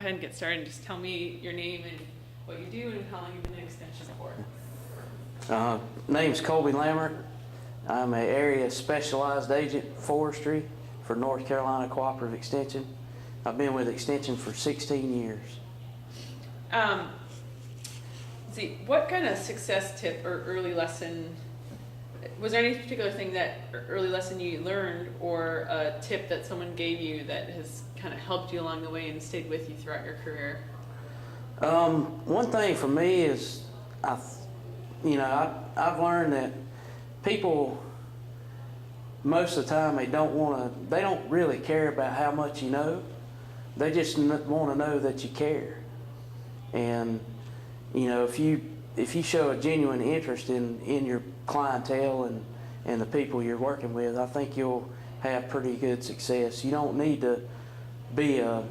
ahead and get started and just tell me your name and what you do and how long you've been in extension for. Name's Colby Lambert. I'm an area specialized agent forestry for North Carolina Cooperative Extension. I've been with Extension for 16 years. What kind of success tip or early lesson, was there any particular thing that early lesson you learned or a tip that someone gave you that has kind of helped you along the way and stayed with you throughout your career? One thing for me is, I've learned that people, most of the time, they don't really care about how much you know. They just want to know that you care. And, if you show a genuine interest in your clientele and the people you're working with, I think you'll have pretty good success. You don't need to be a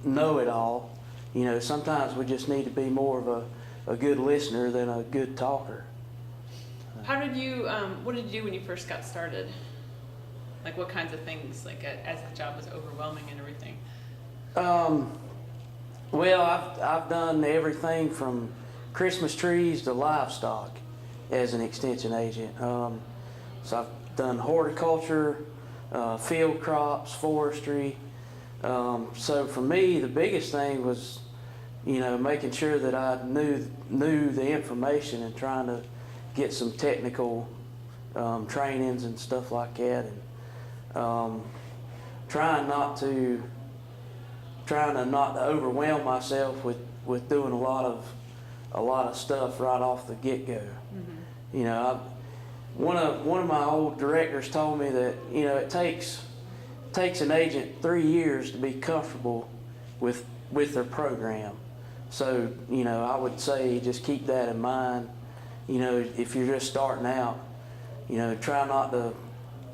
know-it-all. Sometimes we just need to be more of a good listener than a good talker. What did you do when you first got started? Like what kinds of things, as the job was overwhelming and everything? Well, I've done everything from Christmas trees to livestock as an extension agent. So I've done horticulture, field crops, forestry. So for me, the biggest thing was, making sure that I knew the information and trying to get some technical trainings and stuff like that, and trying to not overwhelm myself with doing a lot of stuff right off the get-go. Mm-hmm. One of my old directors told me that it takes an agent 3 years to be comfortable with their program. So I would say just keep that in mind. If you're just starting out, try not to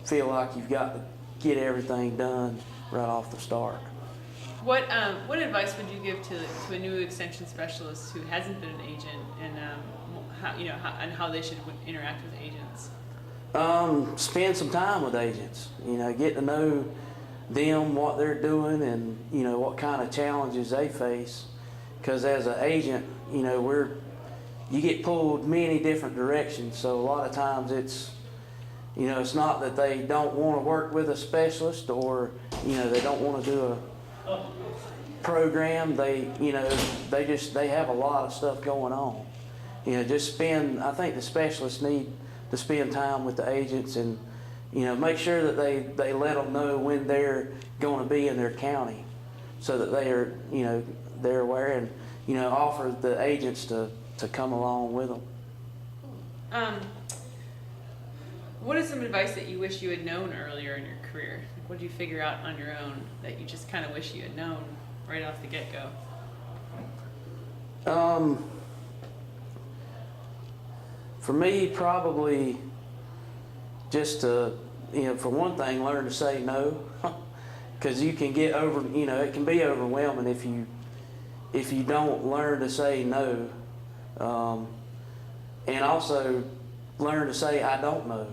feel like you've got to get everything done right off the start. What advice would you give to a new extension specialist who hasn't been an agent, and how they should interact with agents? Spend some time with agents. Get to know them, what they're doing, and what kind of challenges they face. Because as an agent, you get pulled many different directions. So a lot of times it's not that they don't want to work with a specialist or they don't want to do a program. They have a lot of stuff going on. I think the specialists need to spend time with the agents and make sure that they let them know when they're going to be in their county, so that they're aware, and offer the agents to come along with them. What is some advice that you wish you had known earlier in your career? What did you figure out on your own that you just kind of wish you had known right off the get-go? For me, probably just to, for one thing, learn to say no, because you can get it can be overwhelming if you don't learn to say no, and also learn to say I don't know.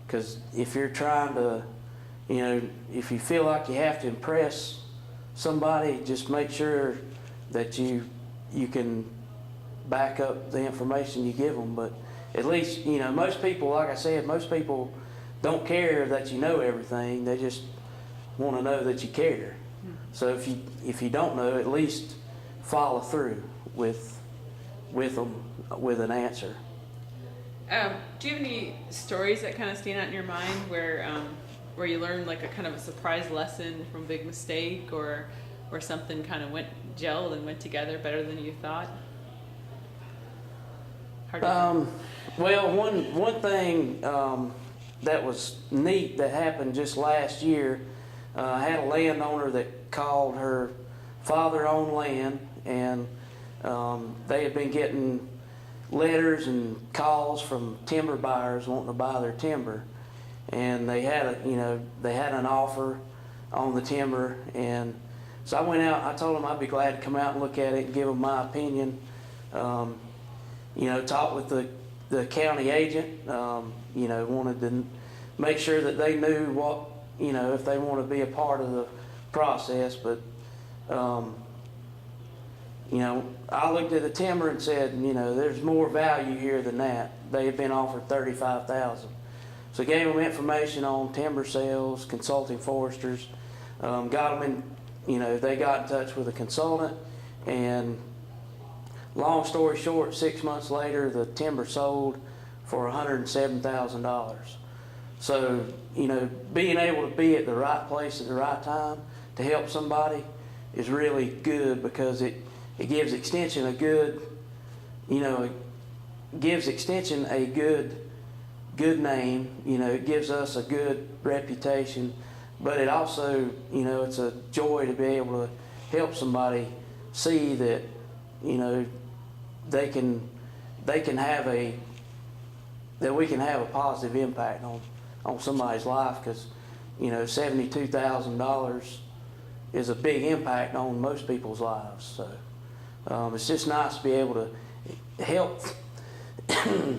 Because if you're trying to, if you feel like you have to impress somebody, just make sure that you can back up the information you give them. But at least, most people, like I said, most people don't care that you know everything. They just want to know that you care. So if you don't know, at least follow through with them with an answer. Do you have any stories that kind of stand out in your mind where you learned like a kind of a surprise lesson from a big mistake, or where something kind of gelled and went together better than you thought? Well, one thing that was neat that happened just last year, I had a landowner that called her father-owned land, and they had been getting letters and calls from timber buyers wanting to buy their timber, and they had an offer on the timber. And so I went out. I told them I'd be glad to come out and look at it and give them my opinion. Talk with the county agent. Wanted to make sure that they knew what if they want to be a part of the process. But You know, I looked at the timber and said, you know, there's more value here than that. They had been offered $35,000. So gave them information on timber sales, consulting foresters, got them in, you know, they got in touch with a consultant, and long story short, 6 months later, the timber sold for $107,000. So, you know, being able to be at the right place at the right time to help somebody is really good, because it gives Extension a good, you know, it gives Extension a good name. You know, it gives us a good reputation, but it also, you know, it's a joy to be able to help somebody see that, you know, they can have that we can have a positive impact on somebody's life, because, you know, $72,000 is a big impact on most people's lives. So it's just nice to be able to help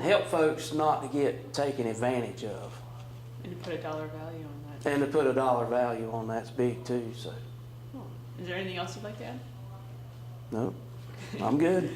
help folks not to get taken advantage of. And to put a dollar value on that. And to put a dollar value on that's big too. So Cool. Is there anything else you'd like to add? no, I'm good.